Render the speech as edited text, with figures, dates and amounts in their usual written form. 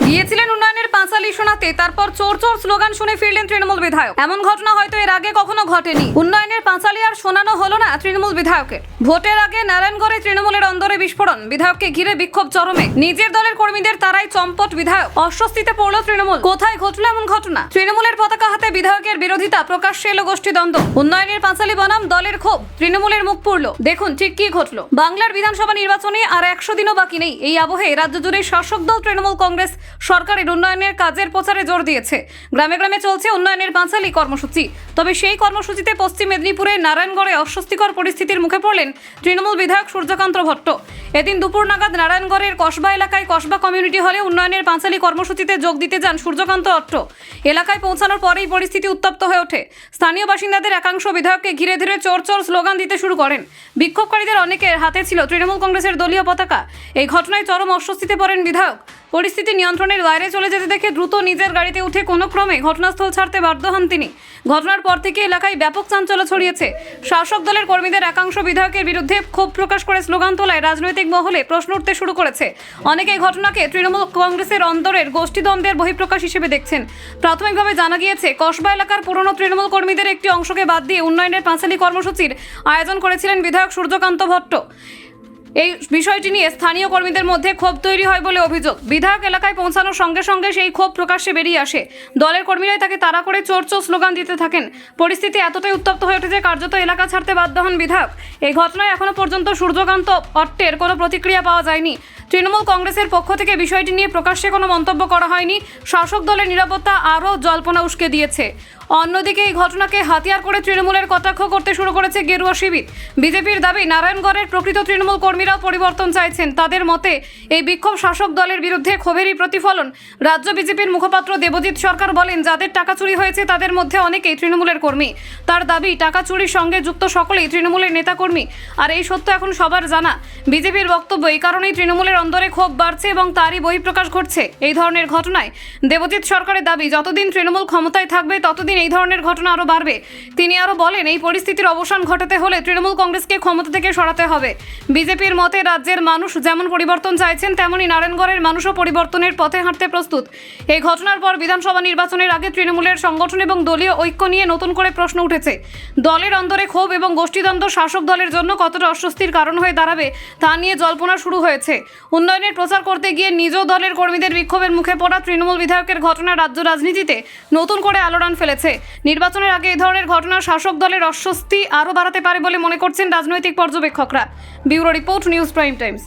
গিয়েছিলেন উন্নয়নের পাঁচালী শোনাতে, তারপর চোর চোর স্লোগান শুনে ফিরলেন তৃণমূল বিধায়ক। এমন ঘটনা হয়তো এর আগে কখনো ঘটেনি। উন্নয়নের পাঁচালী আর শোনানো হলো না তৃণমূল বিধায়কের। ভোটের আগে নারায়ণগড়ে তৃণমূলের অন্দরে বিস্ফোরণ, বিধায়ককে ঘিরে বিক্ষোভ চরমে। নিজের দলের কর্মীদের তারাই চম্পট বিধায়ক, অস্বস্তিতে পড়ল তৃণমূল। কোথায় ঘটলো এমন ঘটনা? তৃণমূলের পতাকা হাতে বিধায়কের বিরোধিতা, প্রকাশ্যে এলো গোষ্ঠীদ্বন্দ্ব। উন্নয়নের পাঁচালী বনাম দলের ক্ষোভ, তৃণমূলের মুখ পুড়ল। দেখুন ঠিক কি ঘটলো। বাংলার বিধানসভা নির্বাচনে আর 100 দিনও বাকি নেই। এই আবহে রাজ্য জুড়ে শাসক দল তৃণমূল কংগ্রেস সরকারের উন্নয়নের কাজের প্রচারে জোর দিয়েছে। গ্রামে গ্রামে চলছে উন্নয়নের পাঁচালী কর্মসূচি। তবে সেই কর্মসূচিতে পশ্চিম মেদিনীপুরে নারায়ণগড়ে অস্বস্তিকর পরিস্থিতির মুখে পড়লেন তৃণমূল বিধায়ক সূর্যকান্ত ভট্ট। এদিন দুপুর নাগাদ নারায়ণগড়ের কসবা এলাকায় কসবা কমিউনিটি হলে উন্নয়নের পাঁচালী কর্মসূচিতে যোগ দিতে যান সূর্যকান্ত ভট্ট। এলাকায় পৌঁছানোর পরেই পরিস্থিতি উত্তপ্ত হয়ে ওঠে। স্থানীয় বাসিন্দাদের একাংশ বিধায়ককে ঘিরে ধরে চোর চোর স্লোগান দিতে শুরু করেন। বিক্ষোভকারীদের অনেকের হাতে ছিল তৃণমূল কংগ্রেসের দলীয় পতাকা। এই ঘটনায় চরম অস্বস্তিতে পড়েন বিধায়ক। পরিস্থিতি নিয়ন্ত্রণের বাইরে চলে যেতে দেখে দ্রুত নিজের গাড়িতে উঠে কোনো ক্রমে ঘটনাস্থল ছাড়তে বাধ্য হন তিনি। ঘটনার পর থেকে এলাকায় ব্যাপক চাঞ্চল্য ছড়িয়েছে। শাসক দলের কর্মীদের একাংশ বিধায়কের বিরুদ্ধে ক্ষোভ প্রকাশ করে স্লোগান তোলায় রাজনৈতিক মহলে প্রশ্ন উঠতে শুরু করেছে। অনেকে এই ঘটনাকে তৃণমূল কংগ্রেসের অন্দরের গোষ্ঠীদ্বন্দ্বের বহিঃপ্রকাশ হিসেবে দেখছেন। প্রাথমিকভাবে জানা গিয়েছে, কসবা এলাকার পুরনো তৃণমূল কর্মীদের একটি অংশকে বাদ দিয়ে উন্নয়নের পাঁচালী কর্মসূচির আয়োজন করেছিলেন বিধায়ক সূর্যকান্ত ভট্ট। এই বিষয়টি নিয়ে স্থানীয় কর্মীদের মধ্যে ক্ষোভ তৈরি হয় বলে অভিযোগ। বিধায়ক এলাকায় পৌঁছানোর সঙ্গে সঙ্গে সেই ক্ষোভ প্রকাশ্যে বেরিয়ে আসে। দলের কর্মীরাই তাকে তাড়া করে চোর চোর স্লোগান দিতে থাকেন। পরিস্থিতি এতটাই উত্তপ্ত হয়ে ওঠে যে কার্যত এলাকা ছাড়তে বাধ্য হন বিধায়ক। এই ঘটনায় এখনো পর্যন্ত সূর্যকান্ত ভট্টের কোনো প্রতিক্রিয়া পাওয়া যায়নি। তৃণমূল কংগ্রেসের পক্ষ থেকে বিষয়টি নিয়ে প্রকাশ্যে কোনো মন্তব্য করা হয়নি। শাসক দলের নিরাপত্তা আরও জল্পনা উস্কে দিয়েছে। অন্যদিকে এই ঘটনাকে হাতিয়ার করে তৃণমূলের কটাক্ষ করতে শুরু করেছে গেরুয়া শিবির। বিজেপির দাবি, নারায়ণগড়ের প্রকৃত তৃণমূল কর্মীরাও পরিবর্তন চাইছেন। তাদের মতে এই বিক্ষোভ শাসক দলের বিরুদ্ধে ক্ষোভেরই প্রতিফলন। রাজ্য বিজেপির মুখপাত্র দেবজিৎ সরকার বলেন, যাদের টাকা চুরি হয়েছে তাদের মধ্যে অনেকেই তৃণমূলের কর্মী। তার দাবি, টাকা চুরির সঙ্গে যুক্ত সকলেই তৃণমূলের নেতাকর্মী। আর এই সত্য এখন সবার জানা। বিজেপির বক্তব্য, এই কারণেই তৃণমূলের অন্দরে ক্ষোভ বাড়ছে এবং তারই বহিঃপ্রকাশ ঘটছে এই ধরনের ঘটনায়। দেবজিৎ সরকারের দাবি, যতদিন তৃণমূল ক্ষমতায় থাকবে ততদিন এই ধরনের ঘটনা আরও বাড়বে। তিনি আরও বলেন, এই পরিস্থিতির অবসান ঘটাতে হলে তৃণমূল কংগ্রেসকে ক্ষমতা থেকে সরাতে হবে। বিজেপির মতে, রাজ্যের মানুষ যেমন পরিবর্তন চাইছেন তেমনই নারায়ণগড়ের মানুষও পরিবর্তনের পথে হাঁটতে প্রস্তুত। এই ঘটনার পর বিধানসভা নির্বাচনের আগে তৃণমূলের সংগঠন এবং দলীয় ঐক্য নিয়ে নতুন করে প্রশ্ন উঠেছে। দলের অন্দরে ক্ষোভ এবং গোষ্ঠীদ্বন্দ্ব শাসক দলের জন্য কতটা অস্বস্তির কারণ হয়ে দাঁড়াবে তা নিয়ে জল্পনা শুরু হয়েছে। উন্নয়নের প্রচার করতে গিয়ে নিজ দলের কর্মীদের বিক্ষোভের মুখে পড়া তৃণমূল বিধায়কের ঘটনা রাজ্য রাজনীতিতে নতুন করে আলোড়ন ফেলেছে। নির্বাচনের আগে এই ধরনের ঘটনা শাসক দলের অস্বস্তি আরও বাড়াতে পারে বলে মনে করছেন রাজনৈতিক পর্যবেক্ষকরা। Bureau report, news prime Times.